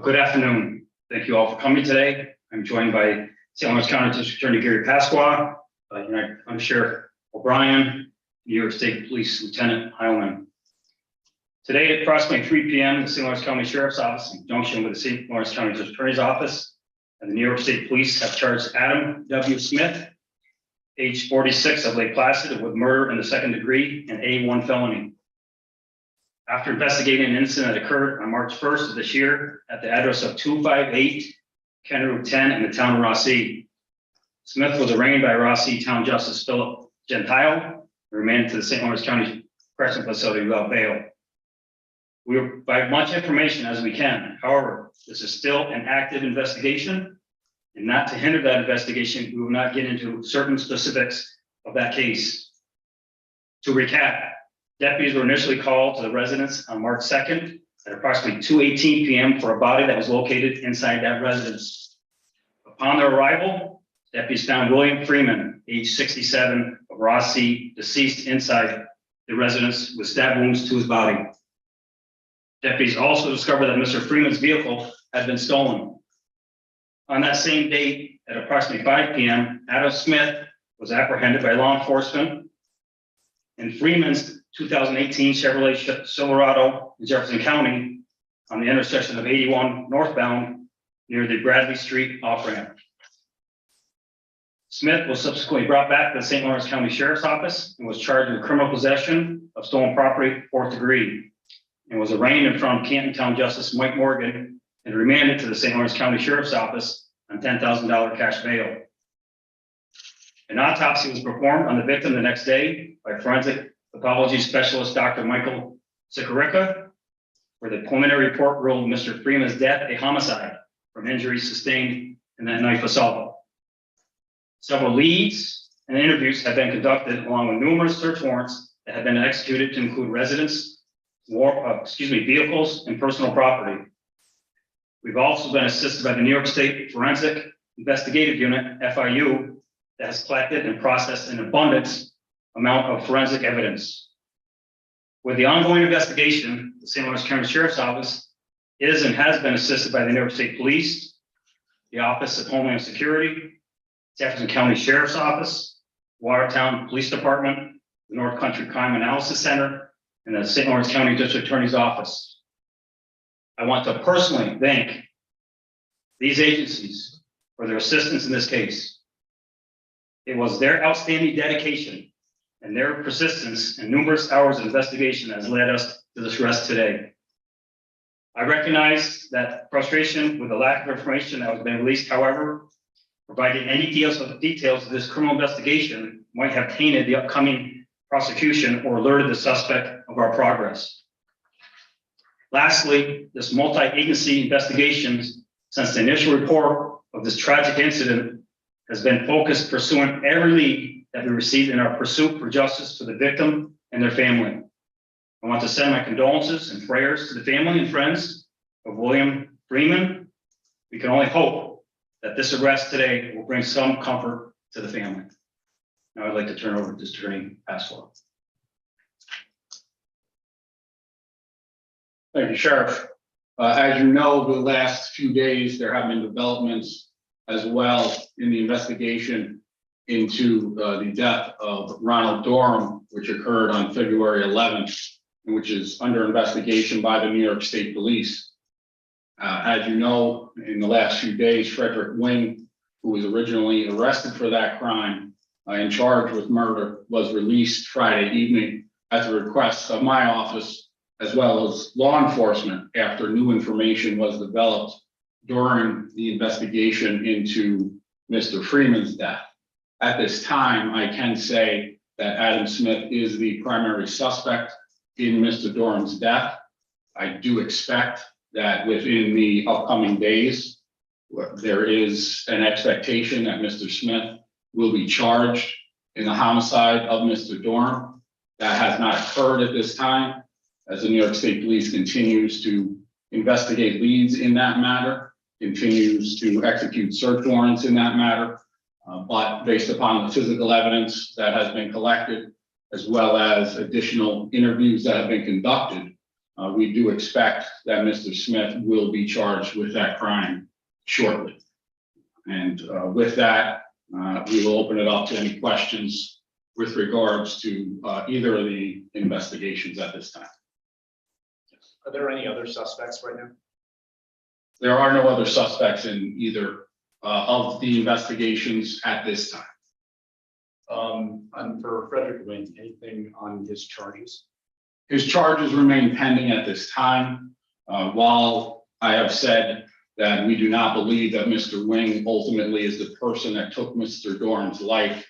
Good afternoon. Thank you all for coming today. I'm joined by St. Lawrence County District Attorney Gary Pasqua, United Under Sheriff O'Brien, New York State Police Lieutenant Heilman. Today at approximately 3 p.m., the St. Lawrence County Sheriff's Office, in conjunction with the St. Lawrence County District Attorney's Office and the New York State Police, have charged Adam W. Smith, age 46, of Lake Placid, with murder in the second degree and A1 felony. After investigating an incident that occurred on March 1st of this year at the address of 258 County Route 10 in the town of Rossi, Smith was arraigned by Rossi Town Justice Philip Gentile and remanded to the St. Lawrence County Correctional Facility without bail. We will provide much information as we can. However, this is still an active investigation, and not to hinder that investigation, we will not get into certain specifics of that case. To recap, deputies were initially called to the residence on March 2nd at approximately 2:18 p.m. for a body that was located inside that residence. Upon their arrival, deputies found William Freeman, age 67, of Rossi, deceased inside the residence with stab wounds to his body. Deputies also discovered that Mr. Freeman's vehicle had been stolen. On that same date, at approximately 5 p.m., Adam Smith was apprehended by law enforcement in Freeman's 2018 Chevrolet Silverado in Jefferson County on the intersection of 81 northbound near the Bradley Street off-ramp. Smith was subsequently brought back to the St. Lawrence County Sheriff's Office and was charged with criminal possession of stolen property, 4th degree, and was arraigned in front of Canton Town Justice Mike Morgan and remanded to the St. Lawrence County Sheriff's Office on $10,000 cash bail. An autopsy was performed on the victim the next day by forensic pathology specialist Dr. Michael Sikorica, where the preliminary report ruled Mr. Freeman's death a homicide from injuries sustained in that knife assault. Several leads and interviews have been conducted, along with numerous search warrants that have been executed to include residents, vehicles, and personal property. We've also been assisted by the New York State Forensic Investigative Unit, FIU, that has collected and processed an abundance amount of forensic evidence. With the ongoing investigation, the St. Lawrence County Sheriff's Office is and has been assisted by the New York State Police, the Office of Homeland Security, Jefferson County Sheriff's Office, Watertown Police Department, the North Country Crime Analysis Center, and the St. Lawrence County District Attorney's Office. I want to personally thank these agencies for their assistance in this case. It was their outstanding dedication and their persistence and numerous hours of investigation that has led us to this arrest today. I recognize that frustration with the lack of information that has been released. However, providing any details of this criminal investigation might have tainted the upcoming prosecution or alerted the suspect of our progress. Lastly, this multi-agency investigation, since the initial report of this tragic incident, has been focused pursuing every lead that we received in our pursuit for justice for the victim and their family. I want to send my condolences and prayers to the family and friends of William Freeman. We can only hope that this arrest today will bring some comfort to the family. Now I'd like to turn over to District Attorney Pasqua. Thank you, Sheriff. As you know, the last few days, there have been developments as well in the investigation into the death of Ronald Durham, which occurred on February 11th, and which is under investigation by the New York State Police. As you know, in the last few days, Frederick Wing, who was originally arrested for that crime and charged with murder, was released Friday evening at the request of my office, as well as law enforcement, after new information was developed during the investigation into Mr. Freeman's death. At this time, I can say that Adam Smith is the primary suspect in Mr. Durham's death. I do expect that within the upcoming days, there is an expectation that Mr. Smith will be charged in the homicide of Mr. Durham. That has not occurred at this time, as the New York State Police continues to investigate leads in that matter, continues to execute search warrants in that matter. But based upon the physical evidence that has been collected, as well as additional interviews that have been conducted, we do expect that Mr. Smith will be charged with that crime shortly. And with that, we will open it up to any questions with regards to either of the investigations at this time. Are there any other suspects right now? There are no other suspects in either of the investigations at this time. And for Frederick Wynn, anything on his charges? His charges remain pending at this time. While I have said that we do not believe that Mr. Wing ultimately is the person that took Mr. Dorn's life,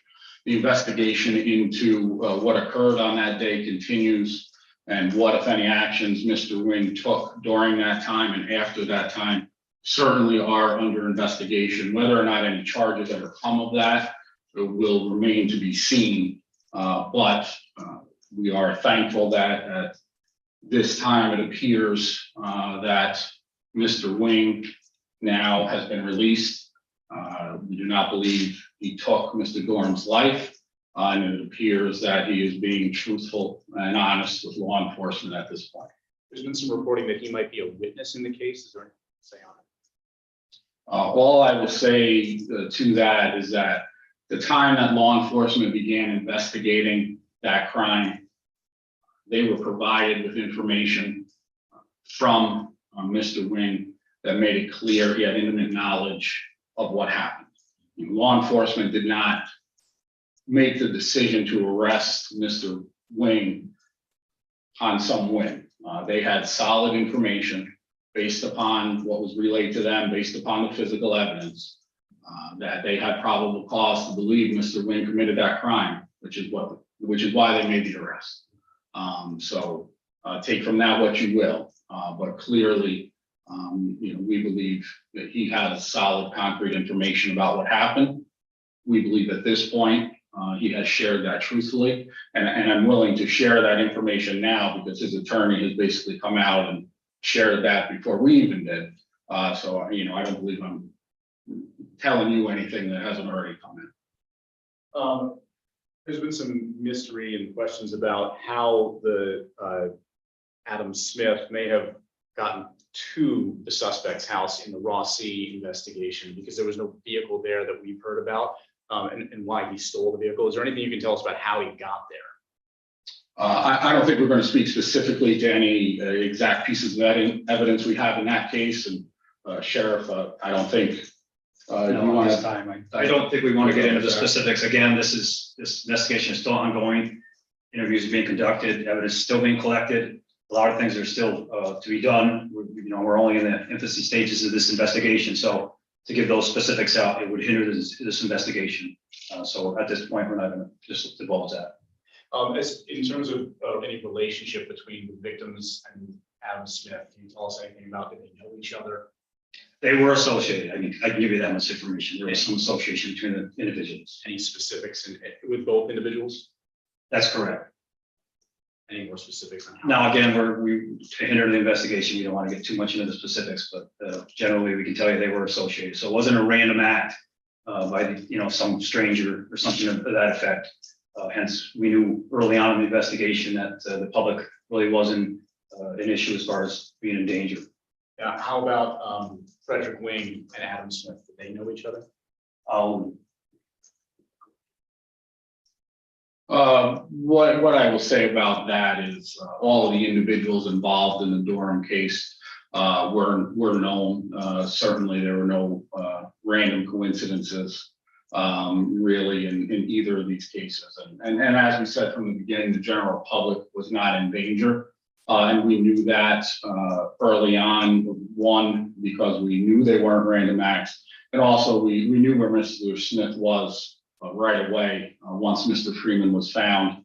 the investigation into what occurred on that day continues, and what, if any, actions Mr. Wing took during that time and after that time certainly are under investigation. Whether or not any charges ever come of that will remain to be seen. But we are thankful that at this time it appears that Mr. Wing now has been released. We do not believe he took Mr. Dorn's life, and it appears that he is being truthful and honest with law enforcement at this point. There's been some reporting that he might be a witness in the case. Is there anything to say on it? All I will say to that is that the time that law enforcement began investigating that crime, they were provided with information from Mr. Wing that made it clear he had intimate knowledge of what happened. Law enforcement did not make the decision to arrest Mr. Wing on some whim. They had solid information based upon what was relayed to them, based upon the physical evidence, that they had probable cause to believe Mr. Wing committed that crime, which is why they made the arrest. So take from that what you will, but clearly, we believe that he has solid, concrete information about what happened. We believe at this point he has shared that truthfully, and I'm willing to share that information now because his attorney has basically come out and shared that before we even did. So I don't believe I'm telling you anything that hasn't already come in. There's been some mystery and questions about how the Adam Smith may have gotten to the suspect's house in the Rossi investigation, because there was no vehicle there that we've heard about, and why he stole the vehicle. Is there anything you can tell us about how he got there? I don't think we're going to speak specifically to any exact pieces of evidence we have in that case. And Sheriff, I don't think you want this to. time. I don't think we want to get into the specifics. Again, this investigation is still ongoing. Interviews are being conducted, evidence is still being collected. A lot of things are still to be done. We're only in the infancy stages of this investigation. So to give those specifics out, it would hinder this investigation. So at this point, we're not going to just divulge that. As in terms of any relationship between the victims and Adam Smith, can you tell us anything about, did they know each other? They were associated. I mean, I can give you that much information. There was some association between the individuals. Any specifics with both individuals? That's correct. Any more specifics on how? Now, again, to hinder the investigation, we don't want to get too much into the specifics, but generally we can tell you they were associated. So it wasn't a random act by some stranger or something of that effect. Hence, we knew early on in the investigation that the public really wasn't an issue as far as being in danger. Yeah. How about Frederick Wing and Adam Smith? Did they know each other? What I will say about that is all of the individuals involved in the Durham case were known. Certainly, there were no random coincidences really in either of these cases. And as we said from the beginning, the general public was not in danger. And we knew that early on, one, because we knew they weren't random acts, and also we knew where Mr. Smith was right away once Mr. Freeman was found,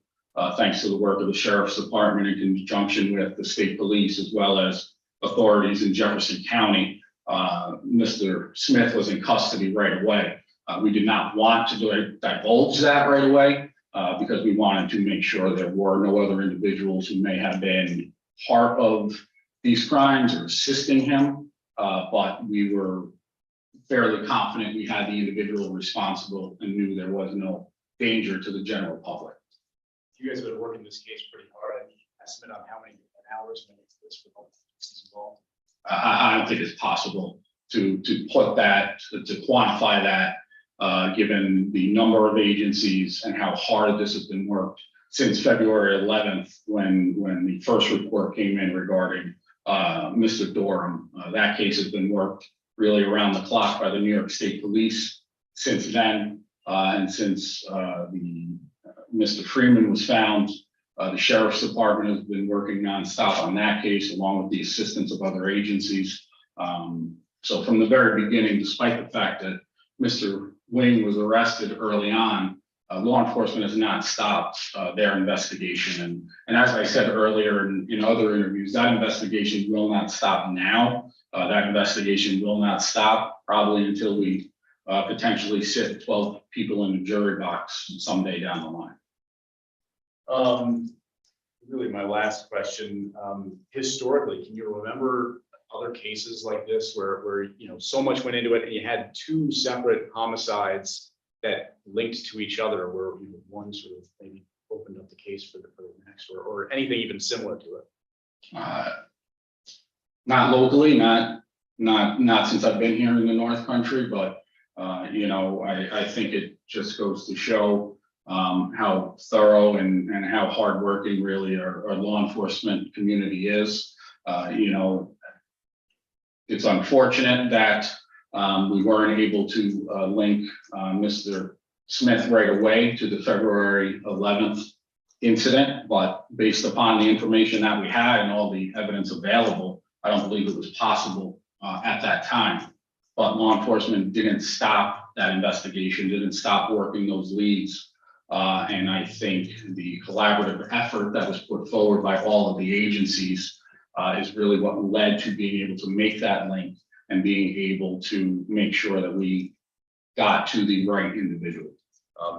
thanks to the work of the Sheriff's Department in conjunction with the state police as well as authorities in Jefferson County. Mr. Smith was in custody right away. We did not want to divulge that right away because we wanted to make sure there were no other individuals who may have been part of these crimes or assisting him. But we were fairly confident we had the individual responsible and knew there was no danger to the general public. You guys have been working this case pretty hard. estimate on how many hours this is involved? I don't think it's possible to put that, to quantify that, given the number of agencies and how hard this has been worked since February 11th, when the first report came in regarding Mr. Durham. That case has been worked really around the clock by the New York State Police since then, and since Mr. Freeman was found. The Sheriff's Department has been working nonstop on that case, along with the assistance of other agencies. So from the very beginning, despite the fact that Mr. Wing was arrested early on, law enforcement has not stopped their investigation. And as I said earlier in other interviews, that investigation will not stop now. That investigation will not stop probably until we potentially sit 12 people in a jury box someday down the line. Really, my last question, historically, can you remember other cases like this where so much went into it and you had two separate homicides that linked to each other, where one sort of maybe opened up the case for the next, or anything even similar to it? Not locally, not since I've been here in the North Country, but I think it just goes to show how thorough and how hardworking really our law enforcement community is. It's unfortunate that we weren't able to link Mr. Smith right away to the February 11th incident, but based upon the information that we had and all the evidence available, I don't believe it was possible at that time. But law enforcement didn't stop that investigation, didn't stop working those leads. And I think the collaborative effort that was put forward by all of the agencies is really what led to being able to make that link and being able to make sure that we got to the right individual.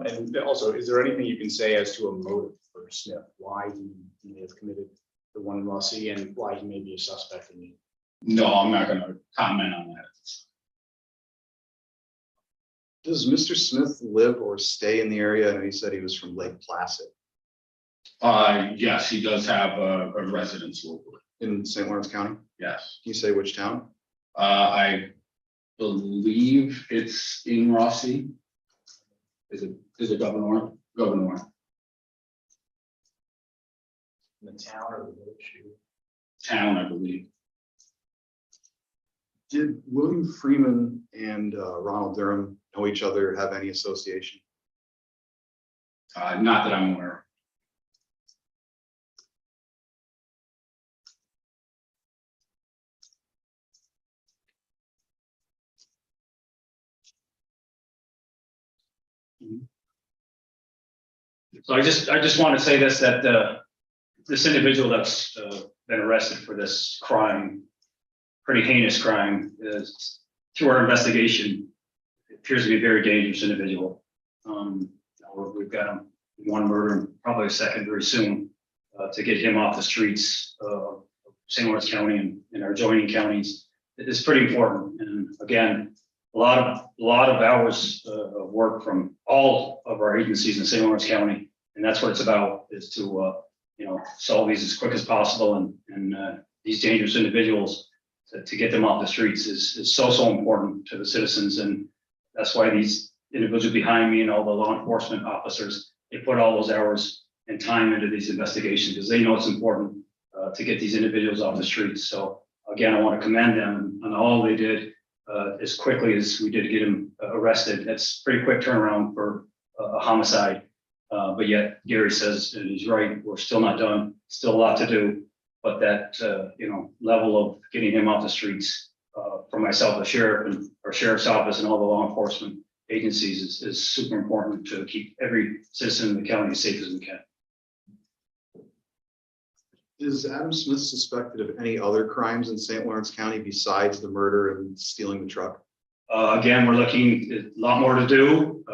And also, is there anything you can say as to a motive for Smith, why he may have committed the one in Rossi and why he may be a suspect in the? No, I'm not going to comment on that. Does Mr. Smith live or stay in the area? I know he said he was from Lake Placid. Yes, he does have a residence locally. In St. Lawrence County? Yes. Can you say which town? I believe it's in Rossi. Is it Governor? Governor. In the town or the village? Town, I believe. Did William Freeman and Ronald Durham know each other, have any association? Not that I'm aware of. So I just want to say this, that this individual that's been arrested for this crime, pretty heinous crime, is through our investigation, it appears to be a very dangerous individual. We've got him one murder and probably a second very soon to get him off the streets of St. Lawrence County and our adjoining counties. It is pretty important. And again, a lot of hours of work from all of our agencies in St. Lawrence County, and that's what it's about, is to solve these as quick as possible, and these dangerous individuals to get them off the streets is so important to the citizens, and that's why these individuals behind me and all the law enforcement officers, they put all those hours and time into these investigations because they know it's important to get these individuals off the streets. So again, I want to commend them on all they did. As quickly as we did get him arrested. That's pretty quick turnaround for a homicide. But yet Gary says, and he's right, we're still not done, still a lot to do. But that, level of getting him off the streets for myself, the sheriff and our sheriff's office and all the law enforcement agencies is super important to keep every citizen in the county as safe as we can. Is Adam Smith suspected of any other crimes in St. Lawrence County besides the murder and stealing the truck? Again, we're looking at a lot more to do.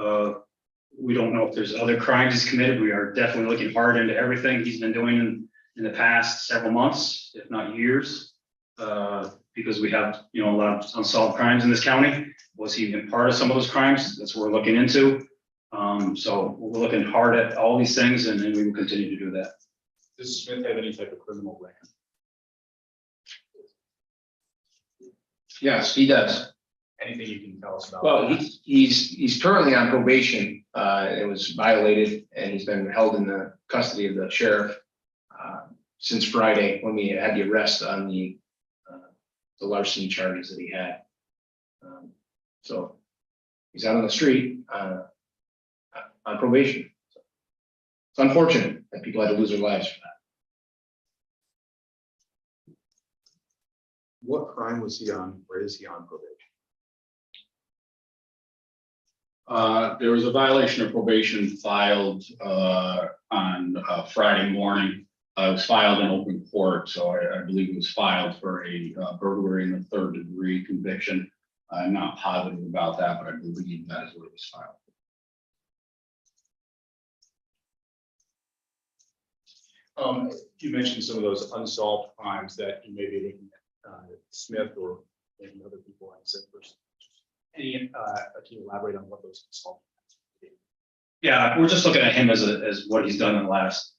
We don't know if there's other crimes he's committed. We are definitely looking hard into everything he's been doing in the past several months, if not years, because we have, a lot of unsolved crimes in this county. Was he even part of some of those crimes? That's what we're looking into. So we're looking hard at all these things, and we will continue to do that. Does Smith have any type of criminal record? Yes, he does. Anything you can tell us about? Well, that? he's currently on probation. It was violated and he's been held in the custody of the sheriff since Friday when we had the arrest on the larceny charges that he had. So he's out on the street on probation. It's unfortunate that people had to lose their lives for that. What crime was he on, or is he on probation? There was a violation of probation filed on Friday morning. It was filed in open court, so I believe it was filed for a burglary in the 3rd degree conviction. I'm not positive about that, but I believe that is what it was filed. You mentioned some of those unsolved crimes that you may be looking at Smith or maybe other people on Cypress. Any, can you elaborate on what those unsolved? Yeah, we're just looking at him as what he's done in the last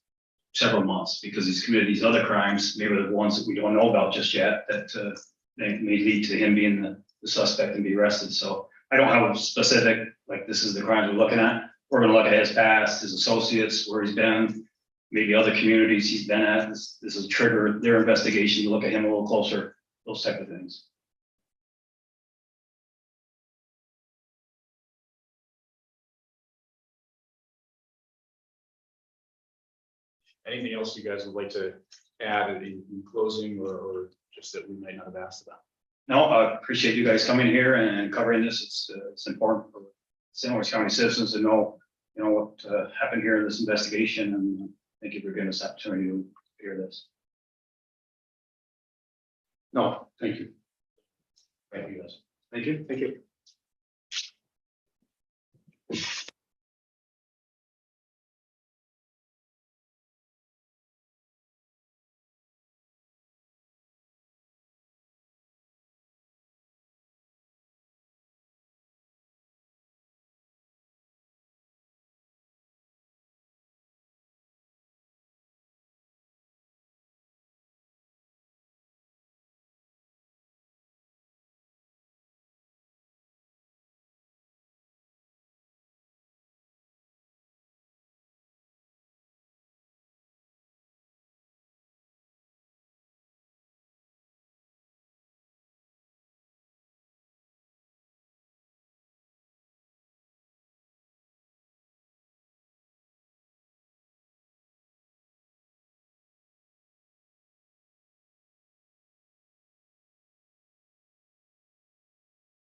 several months, because he's committed these other crimes, maybe the ones that we don't know about just yet, that may lead to him being the suspect and be arrested. So I don't have a specific, like, this is the crimes we're looking at. We're gonna look at his past, his associates, where he's been, maybe other communities he's been at. This is a trigger their investigation to look at him a little closer, those type of things. Anything else you guys would like to add in closing, or just that we might not have asked about? No, I appreciate you guys coming here and covering this. It's important for St. Lawrence County citizens to know, what happened here in this investigation, and thank you for giving us the opportunity to hear this. No, thank you. Thank you, guys. Thank you. Thank you.